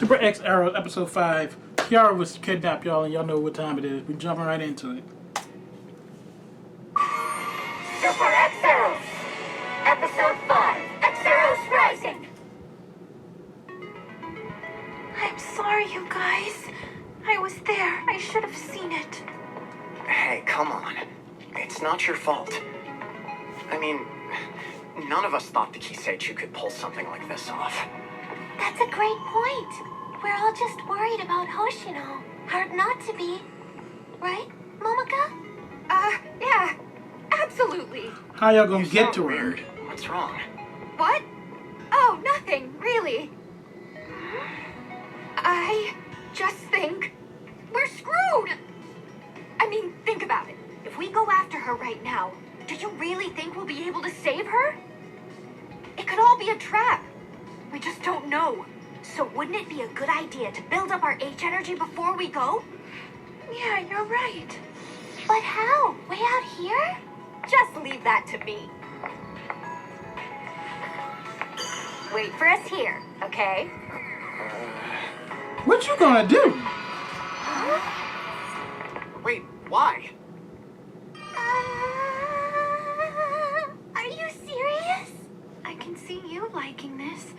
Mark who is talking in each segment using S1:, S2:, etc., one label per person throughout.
S1: Super Hxeros episode 5. Kirara was kidnapped, y'all, and y'all know what time it is. We're jumping right into it.
S2: Super Hxeros! Episode 5, Hxeros Rising!
S3: I'm sorry, you guys. I was there. I should have seen it.
S4: Hey, come on. It's not your fault. I mean, none of us thought the Hxeros could pull something like this off.
S2: That's a great point. We're all just worried about Hoshino. Hard not to be. Right, Momoka?
S3: Yeah. Absolutely.
S1: How y'all gonna
S4: You
S1: get
S4: sound
S1: to her?
S4: weird. What's wrong?
S3: What? Oh, nothing, really. I just think we're screwed. I mean, think about it. If we go after her right now, do you really think we'll be able to save her? It could all be a trap. We just don't know. So wouldn't it be a good idea to build up our H energy before we go? Yeah, you're right.
S2: But how? Way out here?
S3: Just leave that to me. Wait for us here, okay?
S1: What you gonna do?
S4: Wait, why?
S2: Are you serious?
S3: I can see you liking this,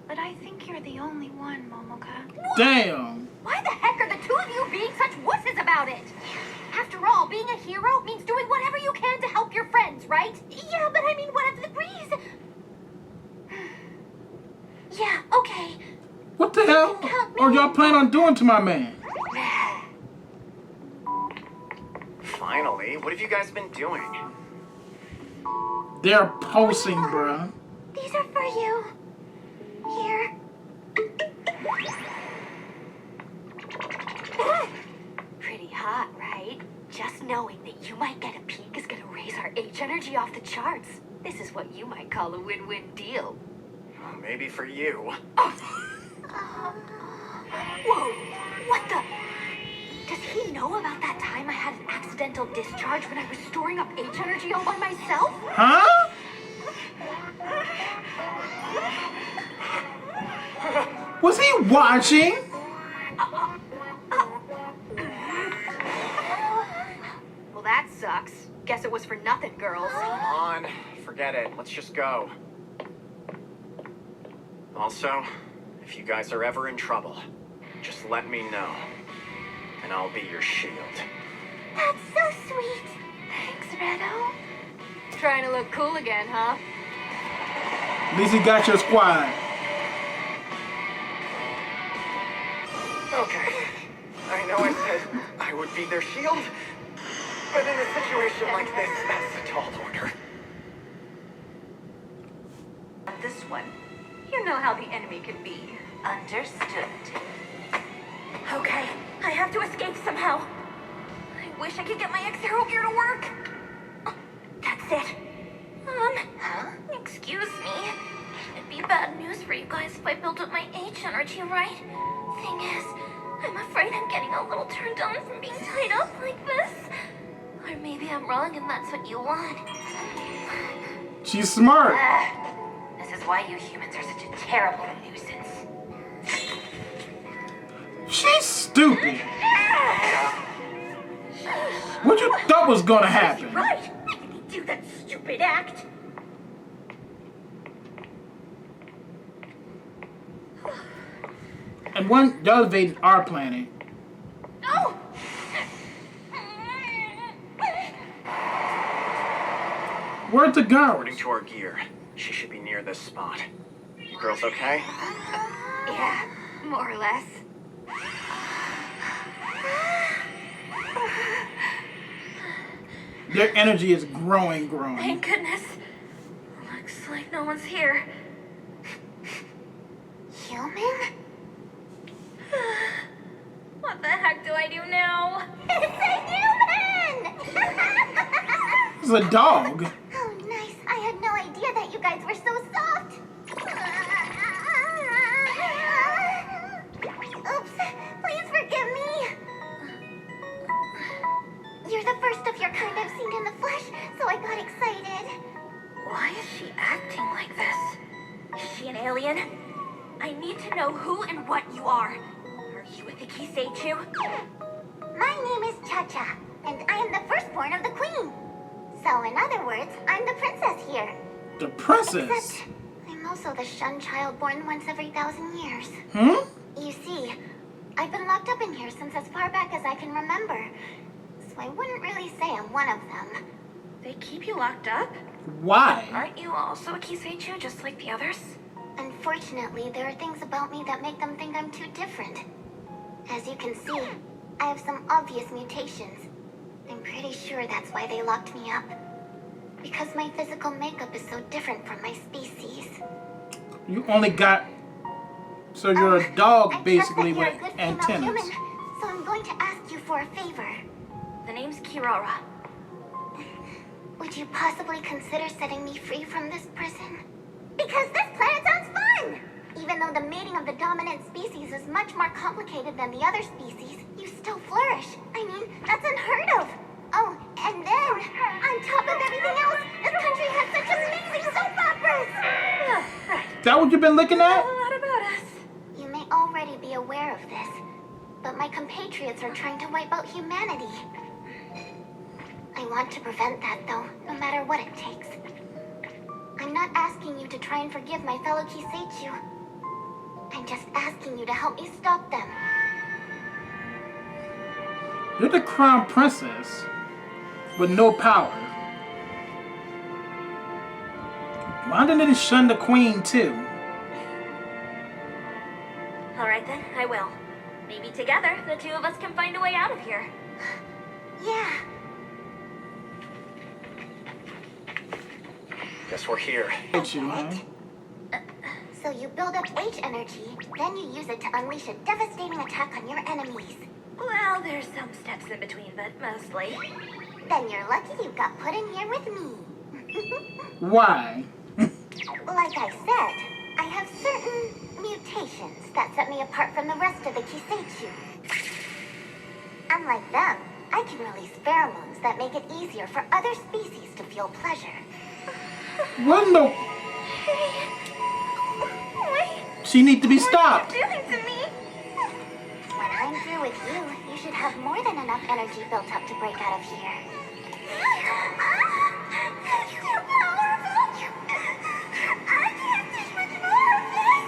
S3: but I think you're the only one, Momoka.
S1: Damn.
S3: Why the heck are the two of you being such wusses about it? After all, being a hero means doing whatever you can to help your friends, right?
S2: Yeah, but I mean, what if the breeze? Yeah, okay.
S1: What the hell are y'all planning on doing to my man?
S4: Finally, what have you guys been doing?
S1: They're posing, bruh.
S2: These are for you. Here.
S3: Pretty hot, right? Just knowing that you might get a peek is gonna raise our H energy off the charts. This is what you might call a win-win deal.
S4: Well, maybe for you.
S3: Whoa! What the? Does he know about that time I had an accidental discharge when I was storing up H energy all by myself?
S1: Huh? Was he watching?
S3: Well, that sucks. Guess it was for nothing, girls.
S4: Come on, forget it. Let's just go. Also, if you guys are ever in trouble, just let me know, and I'll be your shield.
S2: That's so sweet. Thanks, Redo.
S3: Trying to look cool again, huh?
S1: At least he got your squad.
S4: Okay, I know I said I would be their shield, but in a situation like this, that's a tall order.
S3: This one. You know how the enemy can be.
S2: Understood.
S3: Okay, I have to escape somehow. I wish I could get my Hxero gear to work. Oh, that's it.
S2: Huh?
S3: Excuse me. It'd be bad news for you guys if I built up my H energy, right? Thing is, I'm afraid I'm getting a little turned on from being tied up like this. Or maybe I'm wrong and that's what you want.
S1: She's smart.
S3: This is why you humans are such a terrible nuisance.
S1: She's stupid. What you thought was gonna happen?
S3: Right! Why did he do that stupid act?
S1: And one, the other invaded our planet.
S3: No!
S1: Where'd the girl?
S4: According to our gear, she should be near this spot. You girls okay?
S3: Yeah, more or less.
S1: Their energy is growing.
S3: Thank goodness. Looks like no one's here.
S2: Human?
S3: What the heck do I do now?
S2: It's a human!
S1: It's a dog.
S2: Oh, nice. I had no idea that you guys were so soft. Oops. Please forgive me. You're the first of your kind I've seen in the flesh, so I got excited.
S3: Why is she acting like this? Is she an alien? I need to know know who and what you are. Are you with the Kiseichu?
S2: My name is Chacha, and I am the firstborn of the queen. So, in other words, I'm the princess here.
S1: The princess?
S2: Except, I'm also the shunned child born once every 1,000 years.
S1: Hmm?
S2: You see, I've been locked up in here since as far back as I can remember. So I wouldn't really say I'm one of them.
S3: They keep you locked up?
S1: Why?
S3: Aren't you also a Kiseichu, just like the others?
S2: Unfortunately, there are things about me that make them think I'm too different. As you can see, I have some obvious mutations. I'm pretty sure that's why they locked me up. Because my physical makeup is so different from my species.
S1: You only got... So you're a dog,
S2: I
S1: basically,
S2: trust that
S1: with
S2: you're a good female
S1: antennas.
S2: human, so I'm going to ask you for a favor.
S3: The name's Kirara.
S2: Would you possibly consider setting me free from this prison? Because this planet sounds fun! Even though the mating of the dominant species is much more complicated than the other species, you still flourish. I mean, that's unheard of. Oh, and then, on top of everything else, this country has such amazing soap operas!
S3: Right.
S1: Is that what you've been looking
S3: A
S1: at?
S3: lot about us.
S2: You may already be aware of this, but my compatriots are trying to wipe out humanity. I want to prevent that, though, no matter what it takes. I'm not asking you to try and forgive my fellow Kiseichu. I'm just asking you to help me stop them.
S1: You're the crown princess with no power. Why didn't they shun the queen too?
S3: Alright then, I will. Maybe together, the two of us can find a way out of here.
S2: Yeah.
S4: Guess we're here.
S1: Hate you, huh?
S2: So you build up H energy, then you use it to unleash a devastating attack on your enemies.
S3: Well, there's some steps in between, but mostly.
S2: Then you're lucky you got put in here with me.
S1: Why?
S2: Like I said, I have certain mutations that set me apart from the rest of the Kiseichu. Unlike them, I can release pheromones that make it easier for other species to feel pleasure.
S1: What the...
S3: Wait,
S1: She need to be stopped.
S3: what are you doing to me?
S2: When I'm through with you, you should have more than enough energy built up to break out of here.
S3: You're powerful. I can't take much more of this.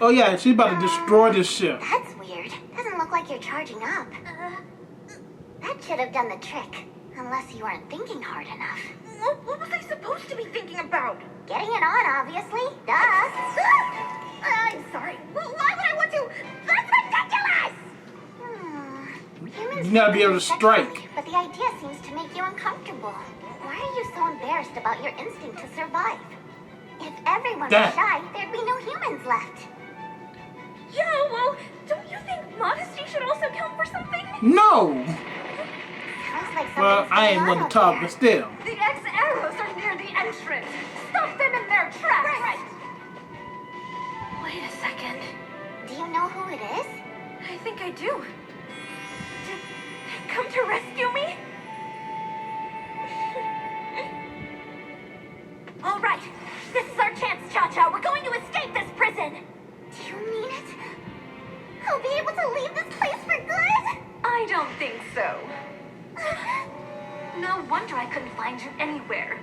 S1: Oh yeah, she's about to destroy this ship.
S2: That's weird. Doesn't look like you're charging up. That should have done the trick. Unless you weren't thinking hard enough.
S3: What was I supposed to be thinking about?
S2: Getting it on, obviously. Duh.
S3: I'm sorry. Why would I want to? That's ridiculous!
S2: Humans
S1: You gotta be able to
S2: seem
S1: strike.
S2: sexually, but the idea seems to make you uncomfortable. Why are you so embarrassed about your instinct to survive? If everyone
S1: That-
S2: was shy, there'd be no humans left.
S3: Yeah, well, don't you think modesty should also count for something?
S1: No!
S2: Sounds like
S1: Well,
S2: something's
S1: I ain't
S2: going
S1: one
S2: on
S1: to
S2: out
S1: talk,
S2: there.
S1: but still.
S3: The Hxeros are near the entrance. Stop them in their tracks. Right. Wait a second.
S2: Do you know who it is?
S3: I think I do. Did they come to rescue me? All right. This is our chance, Chacha. We're going to escape this prison.
S2: Do you mean it? I'll be able to leave this place for good?
S3: I don't think so. No wonder I couldn't find you anywhere.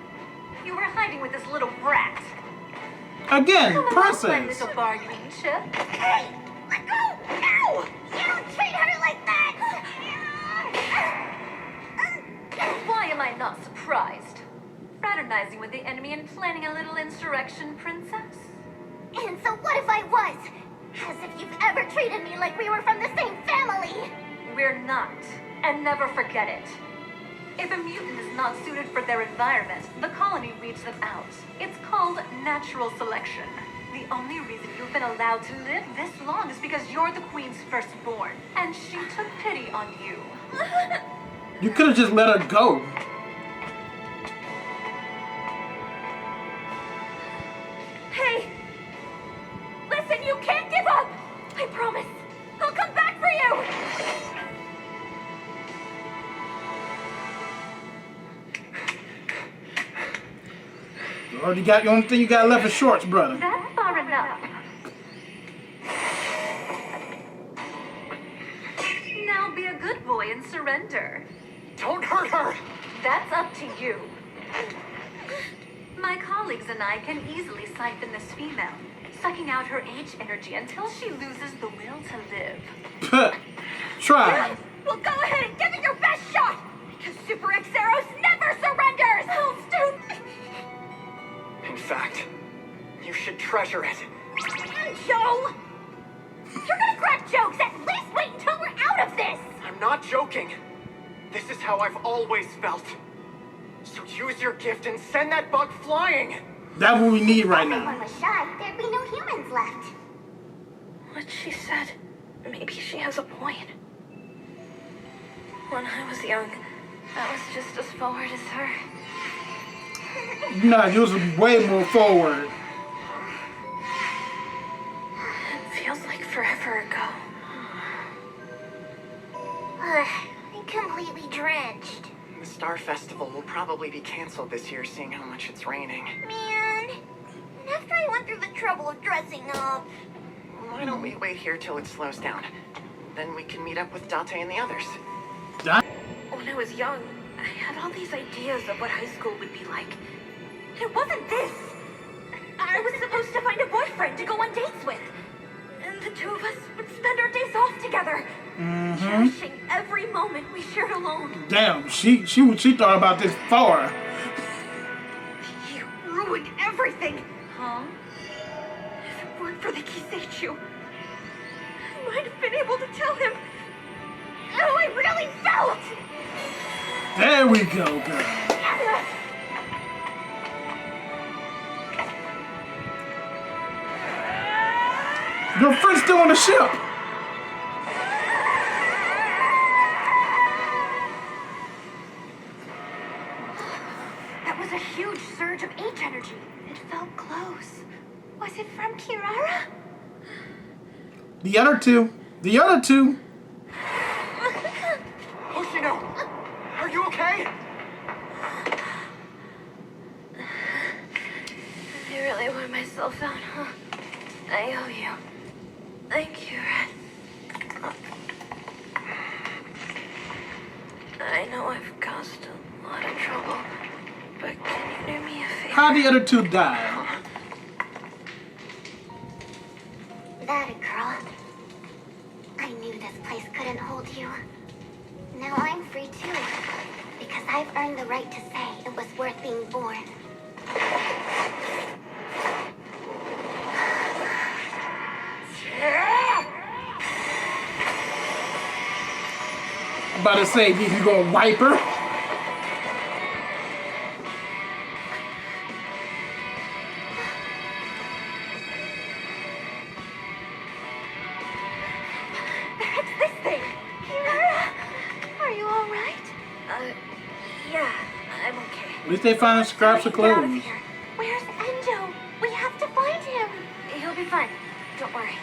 S3: You were hiding with this little brat.
S1: Again,
S3: Come along, my
S1: princess.
S3: little bargaining chip.
S2: Hey! Let go! No! You don't treat her like that!
S3: Why am I not surprised? Fraternizing with the enemy and planning a little insurrection, princess?
S2: And so what if I was? As if you've ever treated me like we were from the same family!
S3: We're not. And never forget it. If a mutant is not suited for their environment, the colony weeds them out. It's called natural selection. The only reason you've been allowed to live this long is because you're the queen's firstborn, and she took pity on you.
S1: You could have just let her go.
S3: Hey! Listen, you can't give up! I promise. I'll come back for you!
S1: You already got the only thing you got left is shorts, brother.
S3: That far enough. Now be a good boy and surrender.
S4: Don't hurt her!
S3: That's up to you. My colleagues and I can easily siphon this female, sucking out her H energy until she loses the will to live.
S1: Try.
S3: Well, go ahead and give it your best shot! Because Super Hxeros never surrenders! Oh, stupid!
S4: In fact, you should treasure it.
S3: Joe! You're gonna crack jokes! At least wait until we're out of this!
S4: I'm not joking. This is how I've always felt. So use your gift and send that bug flying!
S1: That's what we need right
S2: Everyone
S1: now.
S2: was shy. There'd be no humans left.
S3: What she said, maybe she has a point. When I was young, I was just as forward as her.
S1: No, you was way more forward.
S3: It feels like forever ago.
S2: I'm completely drenched.
S4: The Star Festival will probably be canceled this year, seeing how much it's raining.
S2: Man. After I went through the trouble of dressing up.
S4: Why don't we wait here till it slows down? Then we can meet up with Date and the others.
S3: When I was young, I had all these ideas of what high school would be like. It wasn't this. I was supposed to find a boyfriend to go on dates with. And the two of us would spend our days off together. Cherishing every moment we shared alone.
S1: Damn, she thought about this far.
S3: You ruined everything. Huh? If it weren't for the Kisechu, I might have been able to tell him how I really felt.
S1: There we go, girl. Your friend's still on the ship.
S3: That was a huge surge of H energy. It felt close. Was it from Kirara?
S1: The other two.
S4: Hoshino! Are you okay?
S3: I really wore myself out, huh? I owe you. Thank you, Red. I know I've caused a lot of trouble, but can you do me a favor?
S1: How the other two die?
S2: That a girl. I knew this place couldn't hold you. Now I'm free too. Because I've earned the right to say it was worth being born.
S1: I'm about to say, you go wipe her.
S3: It's this thing! Kirara! Are you alright? Yeah, I'm okay.
S1: At least they found scraps of
S3: Get out of
S1: clothes.
S3: here.
S2: Where's Endo? We have to find him.
S3: He'll be fine. Don't worry.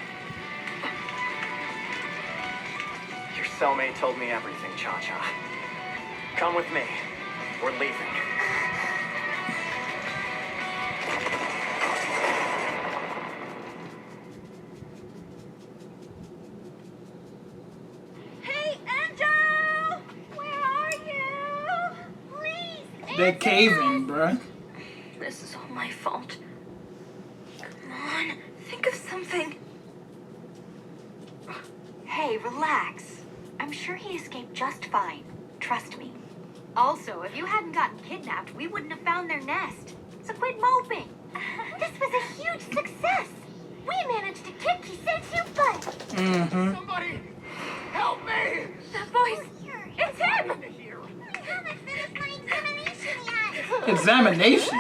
S4: Your cellmate told me everything, Chacha. Come with me. We're leaving.
S3: Hey, Endo! Where are you? Please!
S1: They're caving, bruh.
S3: This is all my fault. Come on, think of something. Hey, relax. I'm sure he escaped just fine. Trust me. Also, if you hadn't gotten kidnapped, we wouldn't have found their nest. So quit moping.
S2: This was a huge success. We managed to kick Kisechu butt.
S4: Somebody! Help me!
S3: That voice! It's him!
S2: I haven't finished my examination yet.
S1: Examination?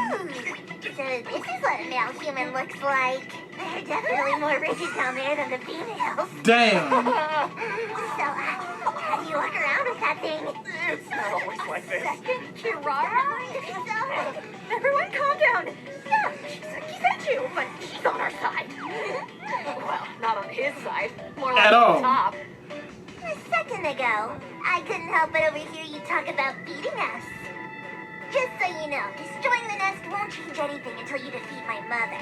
S2: So this is what a male human looks like. They're definitely more rigid down there than the females.
S1: Damn.
S2: So, how do you walk around with that thing?
S4: It's not always like this.
S3: Second, Kirara? Everyone calm down. Yeah, she's a Kisechu, but she's on our side. Well, not on his side. More like
S1: At all.
S3: on top.
S2: A second ago, I couldn't help but overhear you talk about beating us. Just so you know, destroying the nest won't change anything until you defeat my mother.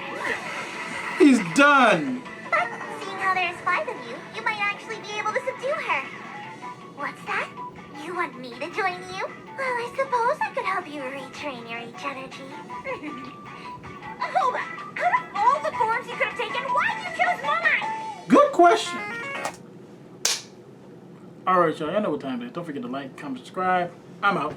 S1: He's done.
S2: But seeing how there's 5 of you, you might actually be able to subdue her. What's that? You want me to join you? Well, I suppose I could help you retrain your H energy.
S3: Hold on. Out of all the forms you could have taken, why'd you choose mine?
S1: Good question. All right, y'all. I know what time it is. Don't forget to like, comment, subscribe. I'm out.